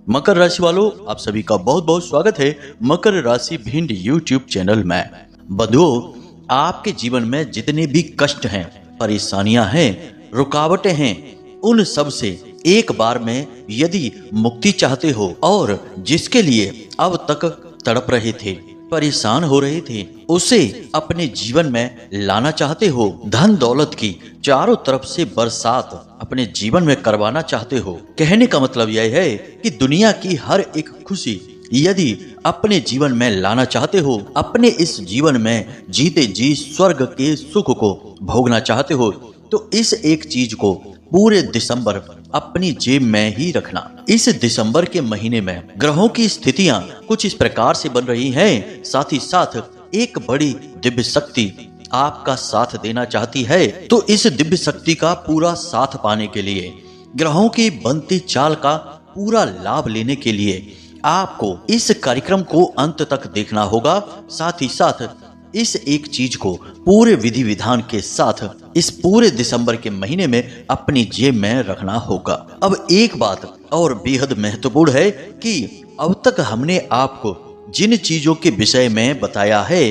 मकर राशि वालों, आप सभी का बहुत बहुत स्वागत है मकर राशि भिंड यूट्यूब चैनल में। बंधुओं, आपके जीवन में जितने भी कष्ट हैं, परेशानियां हैं, रुकावटें हैं, उन सब से एक बार में यदि मुक्ति चाहते हो और जिसके लिए अब तक तड़प रहे थे, परेशान हो रहे थे, उसे अपने जीवन में लाना चाहते हो, धन दौलत की चारों तरफ से बरसात अपने जीवन में करवाना चाहते हो। कहने का मतलब यह है कि दुनिया की हर एक खुशी यदि अपने जीवन में लाना चाहते हो, अपने इस जीवन में जीते जी स्वर्ग के सुख को भोगना चाहते हो, तो इस एक चीज को पूरे दिसंबर अपनी जेब में ही रखना। इस दिसंबर के महीने में ग्रहों की स्थितियां कुछ इस प्रकार से बन रही हैं, साथ ही साथ एक बड़ी दिव्य शक्ति आपका साथ देना चाहती है। तो इस दिव्य शक्ति का पूरा साथ पाने के लिए, ग्रहों की बनती चाल का पूरा लाभ लेने के लिए आपको इस कार्यक्रम को अंत तक देखना होगा। साथ ही साथ इस एक चीज को पूरे विधि विधान के साथ इस पूरे दिसंबर के महीने में अपनी जेब में रखना होगा। अब एक बात और बेहद महत्वपूर्ण है कि अब तक हमने आपको जिन चीजों के विषय में बताया है,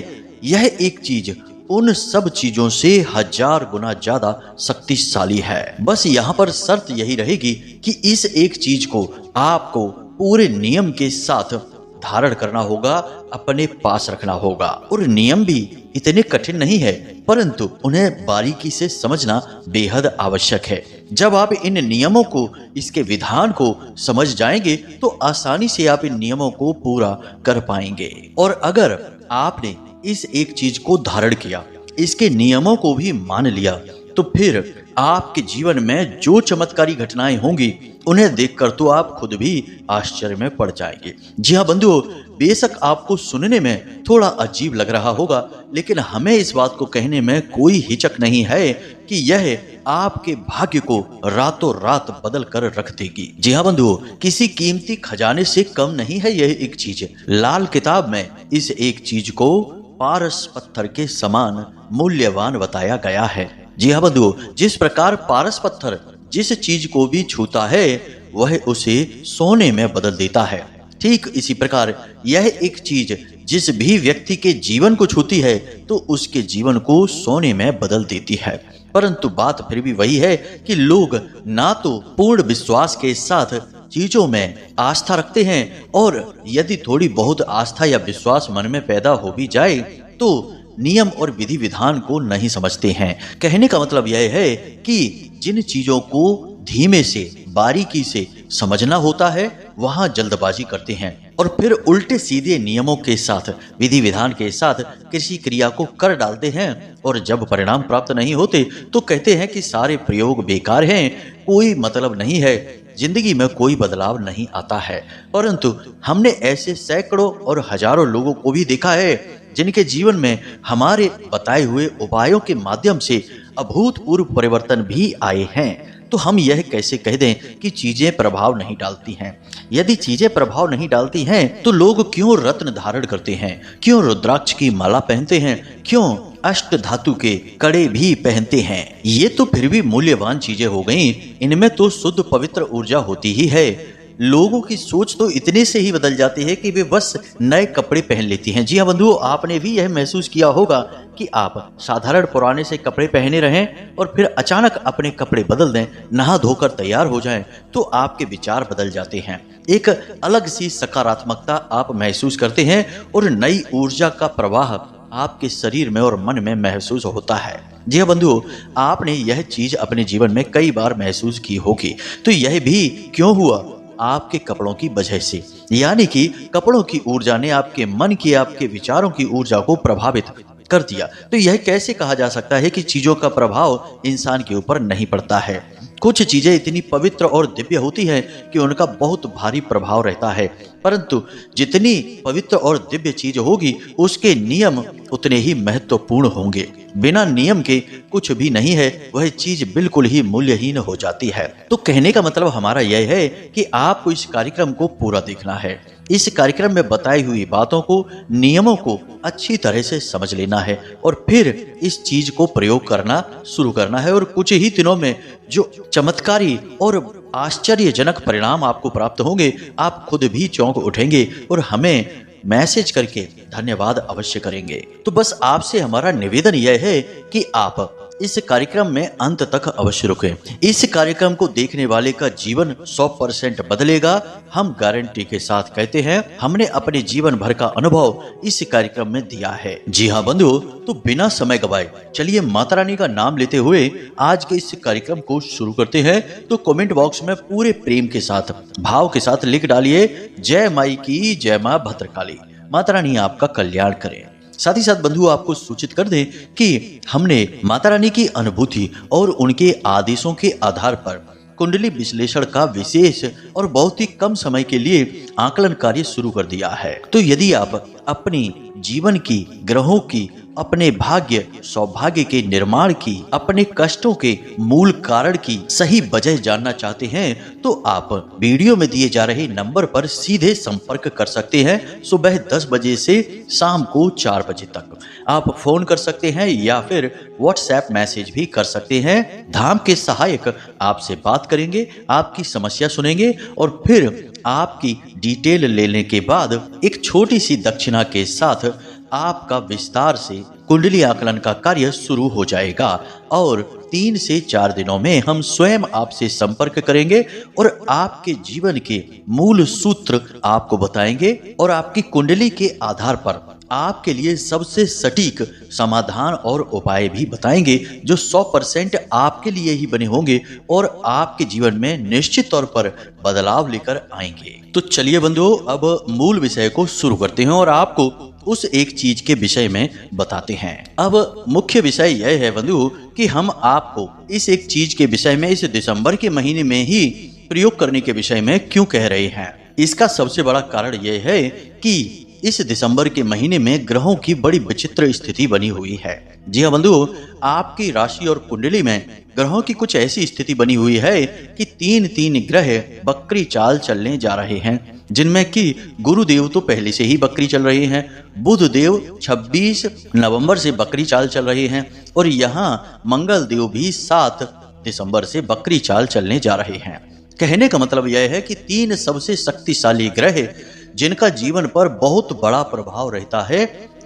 यह एक चीज उन सब चीजों से 1000 गुना ज्यादा शक्तिशाली है। बस यहाँ पर शर्त यही रहेगी कि इस एक चीज को आपको पूरे नियम के साथ धारण करना होगा, अपने पास रखना होगा। और नियम भी इतने कठिन नहीं है, परंतु उन्हें बारीकी से समझना बेहद आवश्यक है। जब आप इन नियमों को, इसके विधान को समझ जाएंगे तो आसानी से आप इन नियमों को पूरा कर पाएंगे। और अगर आपने इस एक चीज को धारण किया, इसके नियमों को भी मान लिया, तो फिर आपके जीवन में जो चमत्कारी घटनाएं होंगी, उन्हें देखकर तो आप खुद भी आश्चर्य में पड़ जाएंगे। जी हाँ बंधुओं, बेशक आपको सुनने में थोड़ा अजीब लग रहा होगा, लेकिन हमें इस बात को कहने में कोई हिचक नहीं है कि यह आपके भाग्य को रातों रात बदल कर रख देगी। जी हाँ बंधुओं, किसी कीमती खजाने से कम नहीं है यह एक चीज। लाल किताब में इस एक चीज को पारस पत्थर के समान मूल्यवान बताया गया है। जी हाँ बंधुओं, जिस प्रकार पारस पत्थर जिस चीज को भी छूता है वह उसे सोने में बदल देता है, ठीक इसी प्रकार यह एक चीज जिस भी व्यक्ति के जीवन को छूती है तो उसके जीवन को सोने में बदल देती है। परंतु बात फिर भी वही है कि लोग ना तो पूर्ण विश्वास के साथ चीजों में आस्था रखते हैं, और यदि थोड़ी बहुत आस्था या विश्वास मन में पैदा हो भी जाए तो नियम और विधि विधान को नहीं समझते हैं। कहने का मतलब यह है कि जिन चीजों को धीमे से, बारीकी से समझना होता है, वहां जल्दबाजी करते हैं और फिर उल्टे सीधे नियमों के साथ, विधि विधान के साथ किसी क्रिया को कर डालते हैं, और जब परिणाम प्राप्त नहीं होते तो कहते हैं कि सारे प्रयोग बेकार हैं, कोई मतलब नहीं है, जिंदगी में कोई बदलाव नहीं आता है। परंतु हमने ऐसे सैकड़ों और हजारों लोगों को भी देखा है जिनके जीवन में हमारे बताए हुए उपायों के माध्यम से अभूतपूर्व परिवर्तन भी आए हैं। तो हम यह कैसे कह दें कि चीजें प्रभाव नहीं डालती हैं? यदि चीजें प्रभाव नहीं डालती हैं तो लोग क्यों रत्न धारण करते हैं, क्यों रुद्राक्ष की माला पहनते हैं, क्यों अष्ट धातु के कड़े भी पहनते हैं? ये तो फिर भी मूल्यवान चीजें हो गईं, इनमें तो शुद्ध पवित्र ऊर्जा होती ही है। लोगों की सोच तो इतने से ही बदल जाती है कि वे बस नए कपड़े पहन लेती हैं। जी हाँ बंधुओं, आपने भी यह महसूस किया होगा कि आप साधारण पुराने से कपड़े पहने रहें और फिर अचानक अपने कपड़े बदल दें, नहा धोकर तैयार हो जाएं, तो आपके विचार बदल जाते हैं। एक अलग सी सकारात्मकता आप महसूस करते हैं और नई ऊर्जा का प्रवाह आपके शरीर में और मन में महसूस होता है। जी हाँ बंधुओं, आपने यह चीज अपने जीवन में कई बार महसूस की होगी। तो यह भी क्यों हुआ? आपके कपड़ों की वजह से, यानी कि कपड़ों की ऊर्जा ने आपके मन की, आपके विचारों की ऊर्जा को प्रभावित कर दिया। तो यह कैसे कहा जा सकता है कि चीजों का प्रभाव इंसान के ऊपर नहीं पड़ता है? कुछ चीजें इतनी पवित्र और दिव्य होती हैं कि उनका बहुत भारी प्रभाव रहता है, परंतु जितनी पवित्र और दिव्य चीज होगी उसके नियम उतने ही महत्वपूर्ण होंगे। बिना नियम के कुछ भी नहीं है, वह चीज बिल्कुल ही मूल्यहीन हो जाती है। तो कहने का मतलब हमारा यह है कि आपको इस कार्यक्रम को पूरा देखना है। इस कार्यक्रम में बताई हुई बातों को, नियमों को अच्छी तरह से समझ लेना है और फिर इस चीज को प्रयोग करना शुरू करना है और कुछ ही दिनों में जो चमत्कारी और आश्चर्यजनक परिणाम आपको प्राप्त होंगे, आप खुद भी चौंक उठेंगे और हमें मैसेज करके धन्यवाद अवश्य करेंगे। तो बस आपसे हमारा निवेदन यह है कि आप इस कार्यक्रम में अंत तक अवश्य रुकें। इस कार्यक्रम को देखने वाले का जीवन 100% बदलेगा। हम गारंटी के साथ कहते हैं, हमने अपने जीवन भर का अनुभव इस कार्यक्रम में दिया है। जी हाँ बंधुओं, तो बिना समय गवाए चलिए माता रानी का नाम लेते हुए आज के इस कार्यक्रम को शुरू करते हैं। तो कमेंट बॉक्स में पूरे प्रेम के साथ, भाव के साथ लिख डालिए, जय माई की जय मां भद्रकाली, माता रानी आपका कल्याण करें। साथ ही साथ बंधु आपको सूचित कर दें कि हमने माता रानी की अनुभूति और उनके आदेशों के आधार पर कुंडली विश्लेषण का विशेष और बहुत ही कम समय के लिए आकलन कार्य शुरू कर दिया है। तो यदि आप अपनी जीवन की, ग्रहों की, अपने भाग्य सौभाग्य के निर्माण की, अपने कष्टों के मूल कारण की सही वजह जानना चाहते हैं तो आप वीडियो में दिए जा रहे नंबर पर सीधे संपर्क कर सकते हैं। सुबह 10 बजे से शाम को 4 बजे तक आप फोन कर सकते हैं या फिर व्हाट्सएप मैसेज भी कर सकते हैं। धाम के सहायक आपसे बात करेंगे, आपकी समस्या सुनेंगे और फिर आपकी डिटेल लेने के बाद एक छोटी सी दक्षिणा के साथ आपका विस्तार से कुंडली आकलन का कार्य शुरू हो जाएगा और 3 से 4 दिनों में हम स्वयं आपसे संपर्क करेंगे और आपके जीवन के मूल सूत्र आपको बताएंगे और आपकी कुंडली के आधार पर आपके लिए सबसे सटीक समाधान और उपाय भी बताएंगे जो 100% आपके लिए ही बने होंगे और आपके जीवन में निश्चित तौर पर बदलाव लेकर आएंगे। तो चलिए बंधुओं, अब मूल विषय को शुरू करते हैं और आपको उस एक चीज के विषय में बताते हैं। अब मुख्य विषय यह है बंधु कि हम आपको इस एक चीज के विषय में इस दिसंबर के महीने में ही प्रयोग करने के विषय में क्यों कह रहे हैं। इसका सबसे बड़ा कारण यह है कि इस दिसंबर के महीने में ग्रहों की बड़ी विचित्र स्थिति बनी हुई है। जी हाँ बंधु, आपकी राशि और कुंडली में ग्रहों की कुछ ऐसी स्थिति बनी हुई है कि 3 ग्रह बकरी चाल चलने जा रहे हैं, जिनमें कि गुरुदेव तो पहले से ही बकरी चल रहे हैं, बुध देव 26 नवंबर से बकरी चाल चल रहे हैं और यहाँ मंगल देव भी 7 दिसंबर से बकरी चाल चलने जा रहे हैं। कहने का मतलब यह है कि 3 सबसे शक्तिशाली ग्रह जिनका जीवन पर बहुत बड़ा प्रभाव रहता है,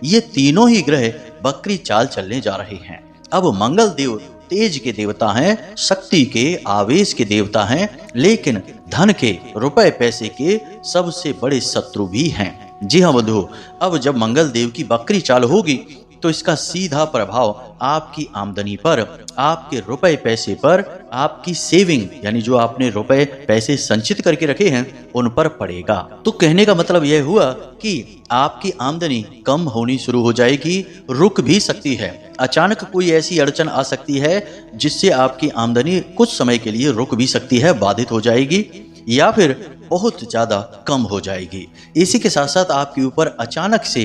ये तीनों ही ग्रह बकरी चाल चलने जा रहे हैं। अब मंगल देव तेज के देवता हैं, शक्ति के, आवेश के देवता हैं, लेकिन धन के, रुपए पैसे के सबसे बड़े शत्रु भी हैं। जी हाँ बंधु, अब जब मंगल देव की बकरी चाल होगी तो इसका सीधा प्रभाव आपकी आमदनी पर, आपके रुपए पैसे पर, आपकी सेविंग यानी जो आपने रुपए पैसे संचित करके रखे हैं उन पर पड़ेगा। तो कहने का मतलब यह हुआ कि आपकी आमदनी कम होनी शुरू हो जाएगी, रुक भी सकती है। अचानक कोई ऐसी अड़चन आ सकती है जिससे आपकी आमदनी कुछ समय के लिए रुक भी सकती है, बाधित हो जाएगी या फिर बहुत ज्यादा कम हो जाएगी। इसी के साथ साथ आपके ऊपर अचानक से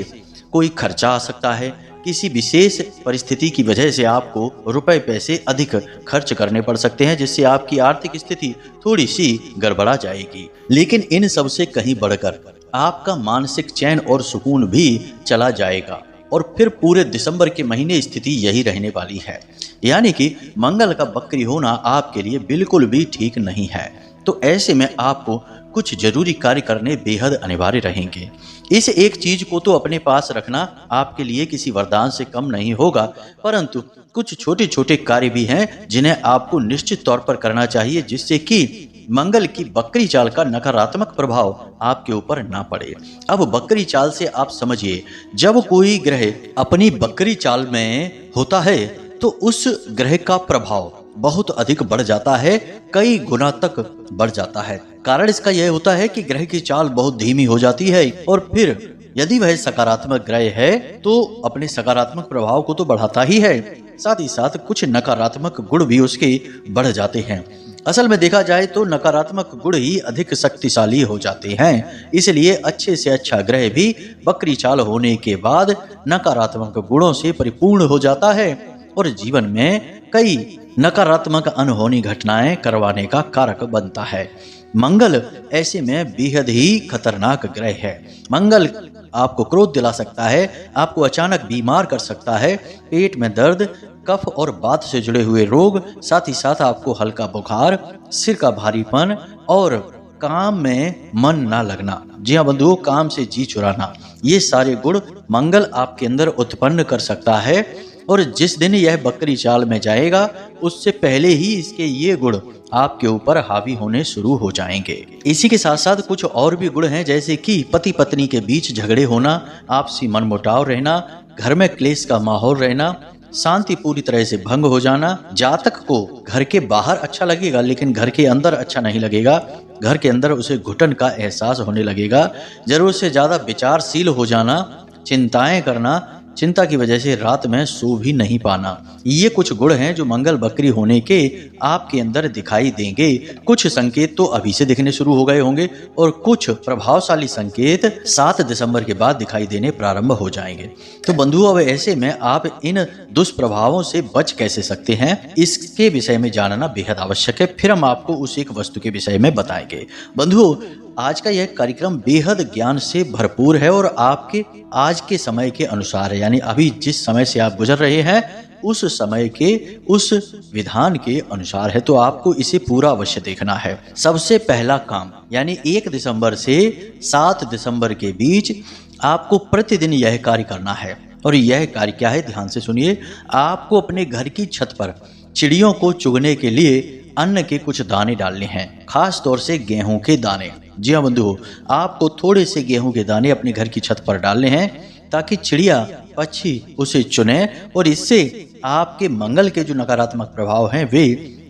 कोई खर्चा आ सकता है। किसी विशेष परिस्थिति की वजह से आपको रुपए पैसे अधिक खर्च करने पड़ सकते हैं, जिससे आपकी आर्थिक स्थिति थोड़ी सी गड़बड़ा जाएगी। लेकिन इन सब से कहीं बढ़कर आपका मानसिक चैन और सुकून भी चला जाएगा और फिर पूरे दिसंबर के महीने स्थिति यही रहने वाली है। यानी कि मंगल का बकरी होना आपके लिए बिल्कुल भी ठीक नहीं है। तो ऐसे में आपको कुछ जरूरी कार्य करने बेहद अनिवार्य रहेंगे। इस एक चीज को तो अपने पास रखना आपके लिए किसी वरदान से कम नहीं होगा, परंतु कुछ छोटे छोटे कार्य भी हैं जिन्हें आपको निश्चित तौर पर करना चाहिए, जिससे कि मंगल की बकरी चाल का नकारात्मक प्रभाव आपके ऊपर ना पड़े। अब बकरी चाल से आप समझिए, जब कोई ग्रह अपनी बकरी चाल में होता है तो उस ग्रह का प्रभाव बहुत अधिक बढ़ जाता है, कई गुना तक बढ़ जाता है। कारण इसका यह होता है कि ग्रह की चाल बहुत धीमी हो जाती है और फिर यदि वह सकारात्मक ग्रह है तो अपने सकारात्मक प्रभाव को तो बढ़ाता ही है, साथ ही साथ कुछ नकारात्मक गुण भी उसके बढ़ जाते हैं। असल में देखा जाए तो नकारात्मक गुण ही अधिक शक्तिशाली हो जाते हैं। इसलिए अच्छे से अच्छा ग्रह भी बकरी चाल होने के बाद नकारात्मक गुणों से परिपूर्ण हो जाता है और जीवन में कई नकारात्मक अनहोनी घटनाएं करवाने का कारक बनता है। मंगल ऐसे में बेहद ही खतरनाक ग्रह है। मंगल आपको क्रोध दिला सकता है, आपको अचानक बीमार कर सकता है, पेट में दर्द, कफ और बात से जुड़े हुए रोग, साथ ही साथ आपको हल्का बुखार, सिर का भारीपन और काम में मन ना लगना। जी हाँ बंधुओं, काम से जी चुराना, ये सारे गुण मंगल आपके अंदर उत्पन्न कर सकता है। और जिस दिन यह बकरी चाल में जाएगा उससे पहले ही इसके ये गुण आपके ऊपर हावी होने शुरू हो जाएंगे। इसी के साथ साथ कुछ और भी गुण हैं, जैसे कि पति पत्नी के बीच झगड़े होना, आपसी मनमुटाव रहना, घर में क्लेश का माहौल रहना, शांति पूरी तरह से भंग हो जाना। जातक को घर के बाहर अच्छा लगेगा लेकिन घर के अंदर अच्छा नहीं लगेगा। घर के अंदर उसे घुटन का एहसास होने लगेगा। जरूरत से ज्यादा विचारशील हो जाना, चिंताएं करना, चिंता की वजह से रात में सो भी नहीं पाना, ये कुछ गुण हैं जो मंगल बकरी होने के आपके अंदर दिखाई देंगे। कुछ संकेत तो अभी से दिखने शुरू हो गए होंगे और कुछ प्रभावशाली संकेत 7 दिसंबर के बाद दिखाई देने प्रारंभ हो जाएंगे। तो बंधुओं, अब ऐसे में आप इन दुष्प्रभावों से बच कैसे सकते हैं, इसके विषय में जानना बेहद आवश्यक है। फिर हम आपको उस एक वस्तु के विषय में बताएंगे। बंधुओं, आज का यह कार्यक्रम बेहद ज्ञान से भरपूर है और आपके आज के समय के अनुसार है, यानी अभी जिस समय से आप गुजर रहे हैं उस समय के उस विधान के अनुसार है, तो आपको इसे पूरा अवश्य देखना है। सबसे पहला काम, यानी 1 दिसंबर से 7 दिसंबर के बीच आपको प्रतिदिन यह कार्य करना है। और यह कार्य क्या है, ध्यान से सुनिए। आपको अपने घर की छत पर चिड़ियों को चुगने के लिए अन्न के कुछ दाने डालने हैं, खास तौर से गेहूं के दाने। जी हाँ बंधुओं, आपको थोड़े से गेहूं के दाने अपने घर की छत पर डालने हैं ताकि चिड़िया पक्षी उसे चुने और इससे आपके मंगल के जो नकारात्मक प्रभाव हैं वे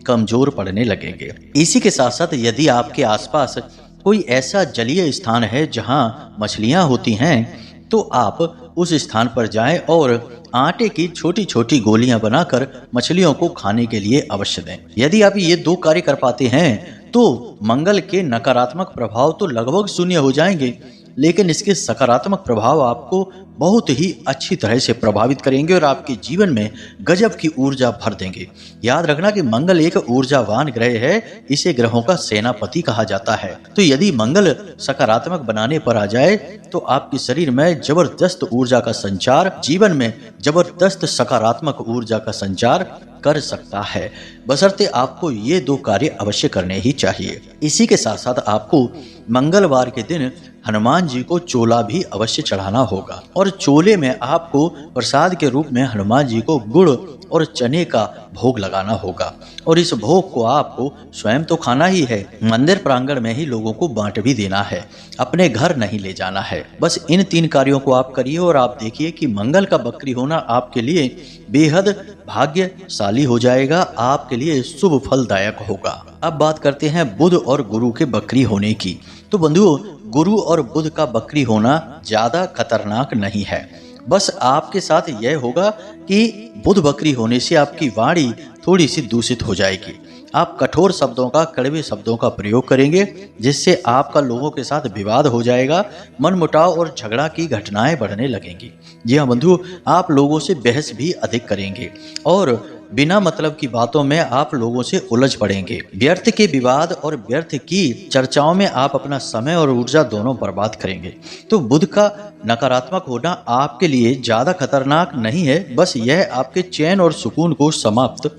कमजोर पड़ने लगेंगे। इसी के साथ साथ यदि आपके आसपास कोई ऐसा जलीय स्थान है जहां मछलियां होती हैं तो आप उस स्थान पर जाएं और आटे की छोटी छोटी गोलियां बनाकर मछलियों को खाने के लिए अवश्य दें। यदि आप ये 2 कार्य कर पाते हैं तो मंगल के नकारात्मक प्रभाव तो लगभग शून्य हो जाएंगे, लेकिन इसके सकारात्मक प्रभाव आपको बहुत ही अच्छी तरह से प्रभावित करेंगे और आपके जीवन में गजब की ऊर्जा भर देंगे। याद रखना कि मंगल एक ऊर्जावान ग्रह है, इसे ग्रहों का सेनापति कहा जाता है। तो यदि मंगल सकारात्मक बनाने पर आ जाए तो आपके शरीर में जबरदस्त ऊर्जा का संचार, जीवन में जबरदस्त सकारात्मक ऊर्जा का संचार कर सकता है, बशर्ते आपको ये 2 कार्य अवश्य करने ही चाहिए। इसी के साथ साथ आपको मंगलवार के दिन हनुमान जी को चोला भी अवश्य चढ़ाना होगा और चोले में आपको प्रसाद के रूप में हनुमान जी को गुड़ और चने का भोग लगाना होगा और इस भोग को आपको स्वयं तो खाना ही है, मंदिर प्रांगण में ही लोगों को बांट भी देना है, अपने घर नहीं ले जाना है। बस इन 3 कार्यों को आप करिए और आप देखिए कि मंगल का बकरी होना आपके लिए बेहद भाग्यशाली हो जाएगा, आपके लिए शुभ फलदायक होगा। अब बात करते हैं बुध और गुरु के बकरी होने की। तो बंधुओं, गुरु और बुध का बकरी होना ज्यादा खतरनाक नहीं है। बस आपके साथ यह होगा कि बुध बकरी होने से आपकी वाणी थोड़ी सी दूषित हो जाएगी। आप कठोर शब्दों का, कड़वे शब्दों का प्रयोग करेंगे जिससे आपका लोगों के साथ विवाद हो जाएगा, मनमुटाव और झगड़ा की घटनाएं बढ़ने लगेंगी। जी हाँ बंधु, आप लोगों से बहस भी अधिक करेंगे और बिना मतलब की बातों में आप लोगों से उलझ पड़ेंगे। व्यर्थ के विवाद और व्यर्थ की चर्चाओं में आप अपना समय और ऊर्जा दोनों बर्बाद करेंगे। तो बुध का नकारात्मक होना आपके लिए ज्यादा खतरनाक नहीं है, बस यह आपके चैन और सुकून को समाप्त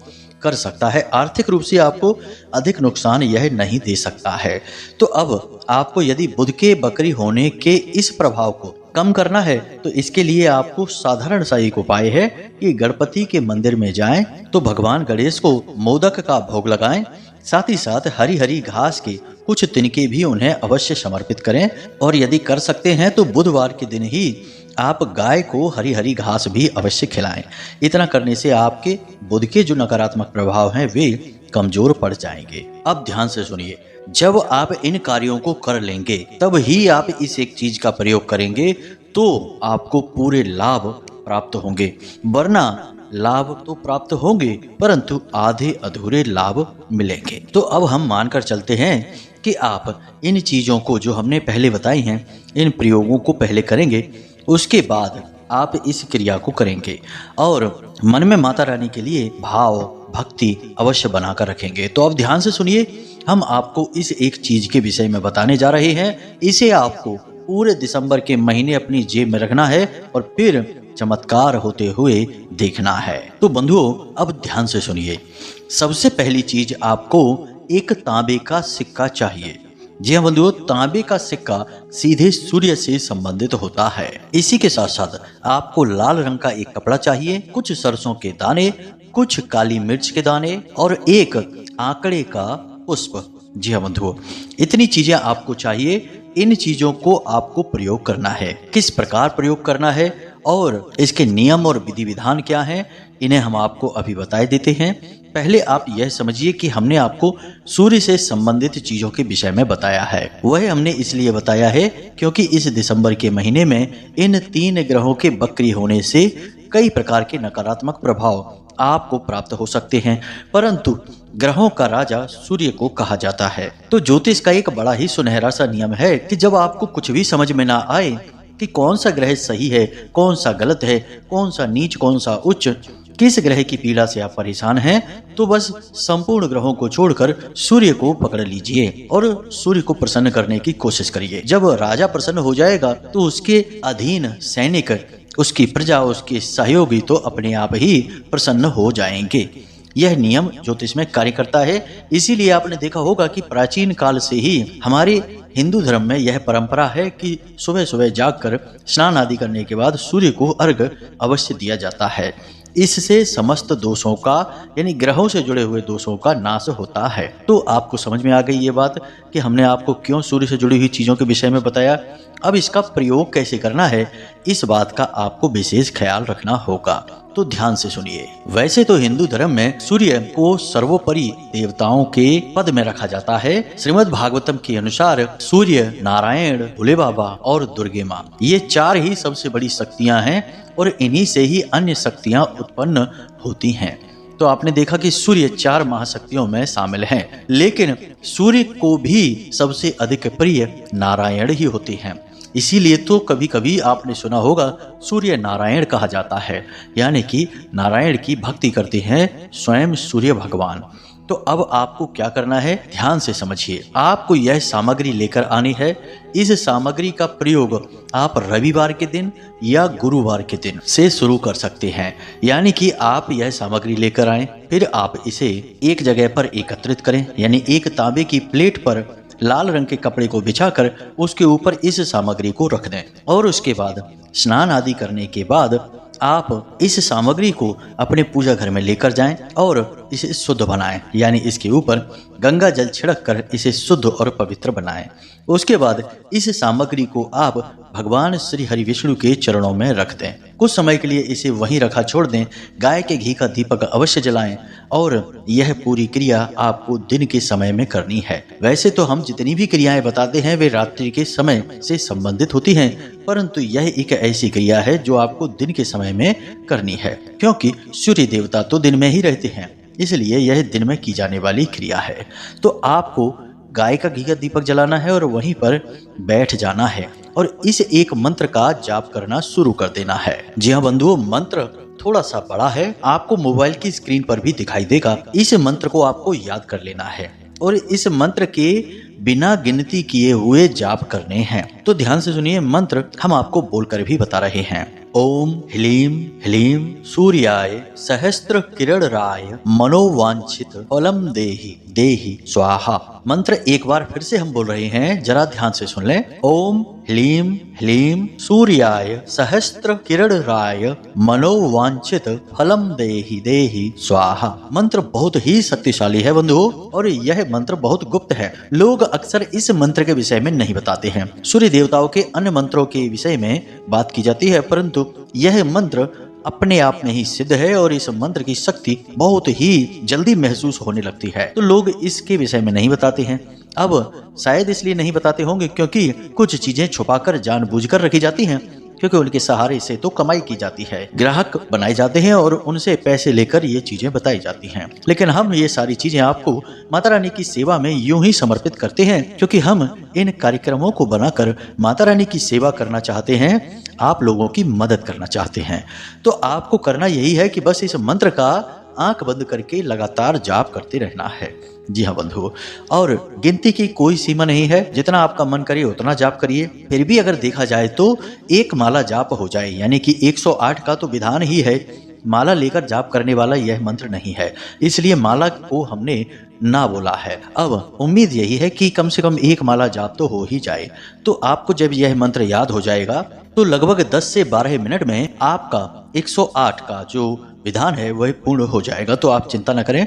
कर सकता है। आर्थिक रूप से आपको अधिक नुकसान यह नहीं दे सकता है। तो अब आपको यदि बुध के बकरी होने के इस प्रभाव को कम करना है तो इसके लिए आपको साधारण सा एक उपाय है कि गणपति के मंदिर में जाएं तो भगवान गणेश को मोदक का भोग लगाएं, साथ ही साथ हरी हरी घास के कुछ तिनके भी उन्हें अवश्य समर्पित करें और यदि कर सकते हैं तो बुधवार के दिन ही आप गाय को हरी हरी घास भी अवश्य खिलाएं। इतना करने से आपके बुध के जो नकारात्मक प्रभाव हैं वे कमजोर पड़ जाएंगे। अब ध्यान से सुनिए, जब आप इन कार्यों को कर लेंगे तब ही आप इस एक चीज का प्रयोग करेंगे तो आपको पूरे लाभ प्राप्त होंगे, वरना लाभ तो प्राप्त होंगे परंतु आधे अधूरे लाभ मिलेंगे। तो अब हम मानकर चलते हैं कि आप इन चीजों को जो हमने पहले बताई हैं, इन प्रयोगों को पहले करेंगे, उसके बाद आप इस क्रिया को करेंगे और मन में माता रानी के लिए भाव भक्ति अवश्य बनाकर रखेंगे। तो अब ध्यान से सुनिए, हम आपको इस एक चीज के विषय में बताने जा रहे हैं। इसे आपको पूरे दिसंबर के महीने अपनी जेब में रखना है और फिर चमत्कार होते हुए देखना है। तो बंधुओं, अब ध्यान से सुनिए। सबसे पहली चीज, आपको एक तांबे का सिक्का चाहिए। जी हाँ बंधुओं, तांबे का सिक्का सीधे सूर्य से संबंधित होता है। इसी के साथ साथ आपको लाल रंग का एक कपड़ा चाहिए, कुछ सरसों के दाने, कुछ काली मिर्च के दाने और एक आंकड़े का पुष्प। जी हाँ बंधुओं, इतनी चीजें आपको चाहिए। इन चीजों को आपको प्रयोग करना है। किस प्रकार प्रयोग करना है और इसके नियम और विधि विधान क्या हैं, इन्हें हम आपको अभी बताए देते हैं। पहले आप यह समझिए कि हमने आपको सूर्य से संबंधित चीजों के विषय में बताया है। वह हमने इसलिए बताया है क्योंकि इस दिसंबर के महीने में इन 3 ग्रहों के वक्री होने से कई प्रकार के नकारात्मक प्रभाव आपको प्राप्त हो सकते हैं, परंतु ग्रहों का राजा सूर्य को कहा जाता है। तो ज्योतिष का एक बड़ा ही सुनहरा सा नियम है कि जब आपको कुछ भी समझ में ना आए कि कौन सा ग्रह सही है, कौन सा गलत है, कौन सा नीच, कौन सा उच्च, किस ग्रह की पीड़ा से आप परेशान हैं, तो बस संपूर्ण ग्रहों को छोड़कर सूर्य को पकड़ लीजिए और सूर्य को प्रसन्न करने की कोशिश करिए। जब राजा प्रसन्न हो जाएगा तो उसके अधीन सैनिक, उसकी प्रजा, उसके सहयोगी तो अपने आप ही प्रसन्न हो जाएंगे। यह नियम ज्योतिष में कार्य करता है। इसीलिए आपने देखा होगा कि प्राचीन काल से ही हमारे हिंदू धर्म में यह परंपरा है कि सुबह सुबह जागकर स्नान आदि करने के बाद सूर्य को अर्घ अवश्य दिया जाता है। इससे समस्त दोषों का, यानी ग्रहों से जुड़े हुए दोषों का नाश होता है। तो आपको समझ में आ गई ये बात कि हमने आपको क्यों सूर्य से जुड़ी हुई चीजों के विषय में बताया। अब इसका प्रयोग कैसे करना है, इस बात का आपको विशेष ख्याल रखना होगा। तो ध्यान से सुनिए। वैसे तो हिंदू धर्म में सूर्य को सर्वोपरि देवताओं के पद में रखा जाता है। श्रीमद् भागवतम के अनुसार सूर्य, नारायण, भोले बाबा और दुर्गे माँ, ये 4 ही सबसे बड़ी शक्तियां हैं और इन्हीं से ही अन्य शक्तियां उत्पन्न होती हैं। तो आपने देखा कि सूर्य 4 महाशक्तियों में शामिल हैं, लेकिन सूर्य को भी सबसे अधिक प्रिय नारायण ही होते हैं। इसीलिए तो कभी कभी आपने सुना होगा सूर्य नारायण कहा जाता है, यानी कि नारायण की भक्ति करते हैं स्वयं सूर्य भगवान। तो अब आपको क्या करना है, ध्यान से समझिए। आपको यह सामग्री लेकर आनी है। इस सामग्री का प्रयोग आप रविवार के दिन या गुरुवार के दिन से शुरू कर सकते हैं। यानी कि आप यह सामग्री लेकर आएं, फिर आप इसे एक जगह पर एकत्रित करें, यानी एक तांबे की प्लेट पर लाल रंग के कपड़े को बिछाकर उसके ऊपर इस सामग्री को रख दें और उसके बाद स्नान आदि करने के बाद आप इस सामग्री को अपने पूजा घर में लेकर जाएं और इसे शुद्ध बनाएं, यानी इसके ऊपर गंगा जल छिड़क कर इसे शुद्ध और पवित्र बनाएं। उसके बाद इस सामग्री को आप भगवान श्री हरि विष्णु के चरणों में रख दें। कुछ समय के लिए इसे वहीं रखा छोड़ दें। गाय के घी का दीपक अवश्य जलाएं और यह पूरी क्रिया आपको दिन के समय में करनी है। वैसे तो हम जितनी भी क्रियाएं बताते हैं वे रात्रि के समय से संबंधित होती हैं, परंतु यह एक ऐसी क्रिया है जो आपको दिन के समय में करनी है, क्योंकि सूर्य देवता तो दिन में ही रहते हैं, इसलिए यह दिन में की जाने वाली क्रिया है। तो आपको गाय का घी का दीपक जलाना है और वहीं पर बैठ जाना है और इस एक मंत्र का जाप करना शुरू कर देना है। जी हाँ बंधुओं, मंत्र थोड़ा सा बड़ा है, आपको मोबाइल की स्क्रीन पर भी दिखाई देगा। इस मंत्र को आपको याद कर लेना है और इस मंत्र के बिना गिनती किए हुए जाप करने हैं। तो ध्यान से सुनिए, मंत्र हम आपको बोलकर भी बता रहे हैं। ओम ह्लीं ह्लीं सूर्याय सहस्त्र किरण राय मनोवांछित फलम देहि देहि स्वाहा। मंत्र एक बार फिर से हम बोल रहे हैं, जरा ध्यान से सुन लें। ओम ह्लीं ह्लीं सूर्याय सहस्त्र किरण राय मनोवांछित फलम देहि देहि स्वाहा। मंत्र बहुत ही शक्तिशाली है बंधुओं और यह मंत्र बहुत गुप्त है। लोग अक्सर इस मंत्र के विषय में नहीं बताते हैं। सूर्य देवताओं के अन्य मंत्रों के विषय में बात की जाती है, परंतु यह मंत्र अपने आप में ही सिद्ध है और इस मंत्र की शक्ति बहुत ही जल्दी महसूस होने लगती है। तो लोग इसके विषय में नहीं बताते हैं। अब शायद इसलिए नहीं बताते होंगे क्योंकि कुछ चीजें छुपाकर जानबूझकर रखी जाती हैं, क्योंकि उनके सहारे से तो कमाई की जाती है, ग्राहक बनाए जाते हैं और उनसे पैसे लेकर ये चीजें बताई जाती हैं। लेकिन हम ये सारी चीजें आपको माता रानी की सेवा में यूं ही समर्पित करते हैं, क्योंकि हम इन कार्यक्रमों को बनाकर माता रानी की सेवा करना चाहते हैं, आप लोगों की मदद करना चाहते हैं। तो आपको करना यही है कि बस इस मंत्र का आंख बंद करके लगातार जाप करते रहना है। जी हाँ बंधुओं, और गिनती की कोई सीमा नहीं है, जितना आपका मन करे उतना जाप करिए। फिर भी अगर देखा जाए तो एक माला जाप हो जाए, यानी कि 108 का तो विधान ही है, माला लेकर जाप करने वाला यह मंत्र नहीं है, इसलिए माला को हमने ना बोला है। अब उम्मीद यही है कि कम से कम एक माला जाप तो हो ही जाए। तो आपको जब यह मंत्र याद हो जाएगा तो लगभग 10 से 12 मिनट में आपका 108 का जो विधान है वह पूर्ण हो जाएगा। तो आप चिंता न करें,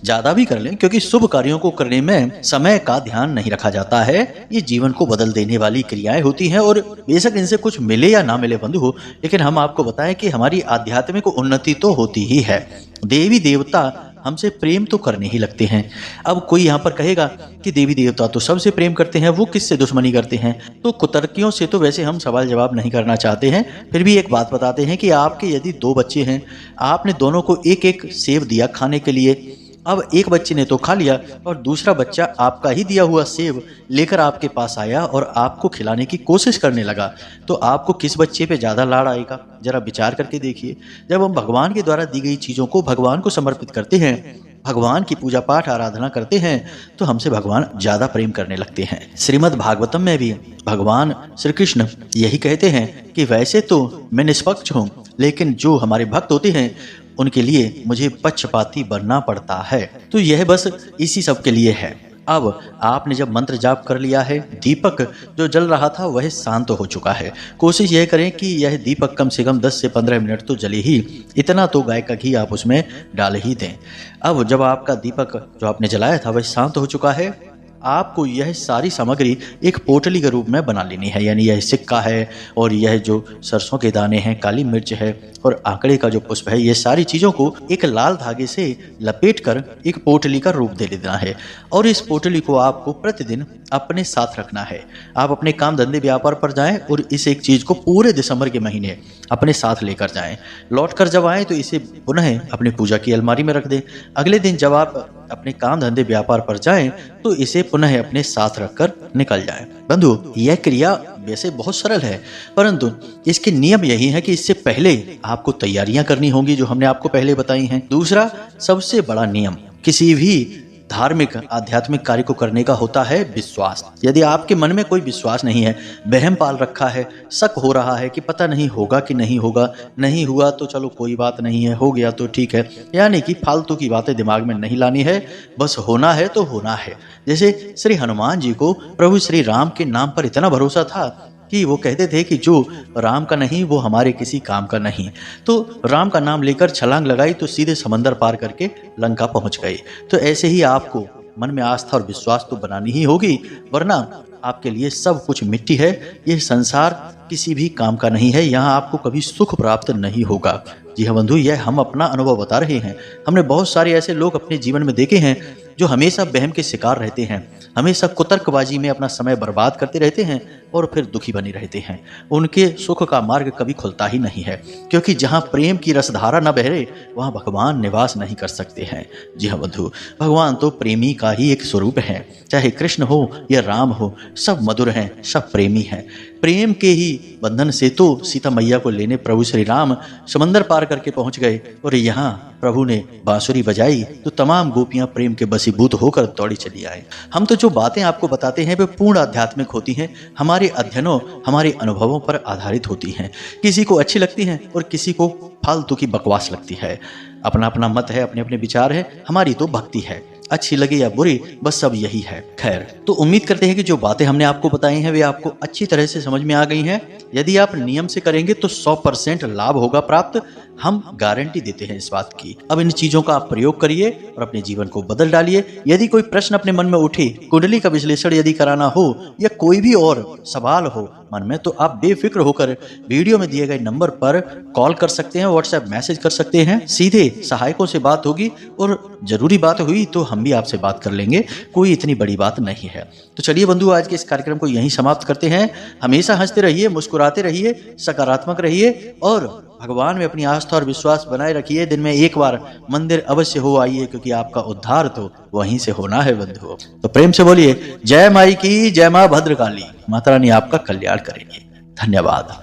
ज्यादा भी कर लें, क्योंकि शुभ कार्यों को करने में समय का ध्यान नहीं रखा जाता है। ये जीवन को बदल देने वाली क्रियाएं होती हैं, और बेशक इनसे कुछ मिले या ना मिले बंधु, लेकिन हम आपको बताएं कि हमारी आध्यात्मिक उन्नति तो होती ही है। देवी देवता हमसे प्रेम तो करने ही लगते हैं। अब कोई यहाँ पर कहेगा कि देवी देवता तो सबसे प्रेम करते हैं, वो किससे दुश्मनी करते हैं? तो कुतर्कियों से तो वैसे हम सवाल जवाब नहीं करना चाहते हैं, फिर भी एक बात बताते हैं कि आपके यदि 2 बच्चे हैं, आपने दोनों को एक एक सेब दिया खाने के लिए। अब एक बच्चे ने तो खा लिया और दूसरा बच्चा आपका ही दिया हुआ सेब लेकर आपके पास आया और आपको खिलाने की कोशिश करने लगा, तो आपको किस बच्चे पे ज़्यादा लाड़ आएगा? जरा विचार करके देखिए। जब हम भगवान के द्वारा दी गई चीज़ों को भगवान को समर्पित करते हैं, भगवान की पूजा पाठ आराधना करते हैं, तो हमसे भगवान ज़्यादा प्रेम करने लगते हैं। श्रीमद् भागवतम में भी भगवान श्री कृष्ण यही कहते हैं कि वैसे तो मैं निष्पक्ष हूँ, लेकिन जो हमारे भक्त होते हैं उनके लिए मुझे पक्षपाती बनना पड़ता है। तो यह बस इसी सब के लिए है। अब आपने जब मंत्र जाप कर लिया है, दीपक जो जल रहा था वह शांत हो चुका है। कोशिश यह करें कि यह दीपक कम से कम 10 से 15 मिनट तो जले ही, इतना तो गाय का घी आप उसमें डाल ही दें। अब जब आपका दीपक जो आपने जलाया था वह शांत हो चुका है, आपको यह सारी सामग्री एक पोटली के रूप में बना लेनी है। यानी यह सिक्का है और यह जो सरसों के दाने हैं, काली मिर्च है और आंकड़े का जो पुष्प है, ये सारी चीज़ों को एक लाल धागे से लपेटकर एक पोटली का रूप दे देना है। और इस पोटली को आपको प्रतिदिन अपने साथ रखना है। आप अपने काम धंधे व्यापार पर जाएं और इस एक चीज़ को पूरे दिसंबर के महीने अपने साथ लेकर जाएं। लौट कर जब आएँ तो इसे पुनः अपनी पूजा की अलमारी में रख दें। अगले दिन जब आप अपने काम धंधे व्यापार पर जाएं तो इसे पुनः अपने साथ रखकर निकल जाएं। बंधु, यह क्रिया वैसे बहुत सरल है, परंतु इसके नियम यही है कि इससे पहले आपको तैयारियां करनी होंगी, जो हमने आपको पहले बताई हैं। दूसरा सबसे बड़ा नियम किसी भी धार्मिक आध्यात्मिक कार्य को करने का होता है विश्वास। यदि आपके मन में कोई विश्वास नहीं है, वहम पाल रखा है, शक हो रहा है कि पता नहीं होगा कि नहीं होगा, नहीं हुआ तो चलो कोई बात नहीं है, हो गया तो ठीक है, यानी कि फालतू की बातें दिमाग में नहीं लानी है, बस होना है तो होना है। जैसे श्री हनुमान जी को प्रभु श्री राम के नाम पर इतना भरोसा था कि वो कहते थे कि जो राम का नहीं वो हमारे किसी काम का नहीं। तो राम का नाम लेकर छलांग लगाई तो सीधे समंदर पार करके लंका पहुंच गए। तो ऐसे ही आपको मन में आस्था और विश्वास तो बनानी ही होगी, वरना आपके लिए सब कुछ मिट्टी है। यह संसार किसी भी काम का नहीं है, यहाँ आपको कभी सुख प्राप्त नहीं होगा। जी हाँ बंधु, यह हम अपना अनुभव बता रहे हैं। हमने बहुत सारे ऐसे लोग अपने जीवन में देखे हैं जो हमेशा वहम के शिकार रहते हैं, हमेशा कुतर्कबाजी में अपना समय बर्बाद करते रहते हैं और फिर दुखी बने रहते हैं। उनके सुख का मार्ग कभी खुलता ही नहीं है, क्योंकि जहाँ प्रेम की रसधारा न बहरे वहाँ भगवान निवास नहीं कर सकते हैं। जी हाँ बंधु, भगवान तो प्रेमी का ही एक स्वरूप है। चाहे कृष्ण हो या राम हो, सब मधुर हैं, सब प्रेमी हैं। प्रेम के ही बंधन से तो सीता मैया को लेने प्रभु श्री राम समंदर पार करके पहुंच गए, और यहाँ प्रभु ने बांसुरी बजाई तो तमाम गोपियां प्रेम के बसीभूत होकर दौड़ी चली आए। हम तो जो बातें आपको बताते हैं वे पूर्ण आध्यात्मिक होती हैं, हमारे अध्ययनों हमारे अनुभवों पर आधारित होती हैं। किसी को अच्छी लगती हैं और किसी को फालतू की बकवास लगती है। अपना अपना मत है, अपने अपने विचार है। हमारी तो भक्ति है, अच्छी लगे या बुरी, बस सब यही है। खैर, तो उम्मीद करते हैं कि जो बातें हमने आपको बताई हैं वे आपको अच्छी तरह से समझ में आ गई हैं। यदि आप नियम से करेंगे तो 100% लाभ होगा प्राप्त, हम गारंटी देते हैं इस बात की। अब इन चीजों का आप प्रयोग करिए और अपने जीवन को बदल डालिए। यदि कोई प्रश्न अपने मन में उठे, कुंडली का विश्लेषण यदि कराना हो या कोई भी और सवाल हो मन में, तो आप बेफिक्र होकर वीडियो में दिए गए नंबर पर कॉल कर सकते हैं, व्हाट्सएप मैसेज कर सकते हैं। सीधे सहायकों से बात होगी और जरूरी बात हुई तो हम भी आपसे बात कर लेंगे, कोई इतनी बड़ी बात नहीं है। तो चलिए बंधु, आज के इस कार्यक्रम को यहीं समाप्त करते हैं। हमेशा हंसते रहिए, मुस्कुराते रहिए, सकारात्मक रहिए और भगवान में अपनी आस्था और विश्वास बनाए रखिए। दिन में एक बार मंदिर अवश्य हो आइए, क्योंकि आपका उद्धार तो वहीं से होना है बंधुओं। तो प्रेम से बोलिए जय माई की, जय मां भद्रकाली। माता रानी आपका कल्याण करेंगे। धन्यवाद।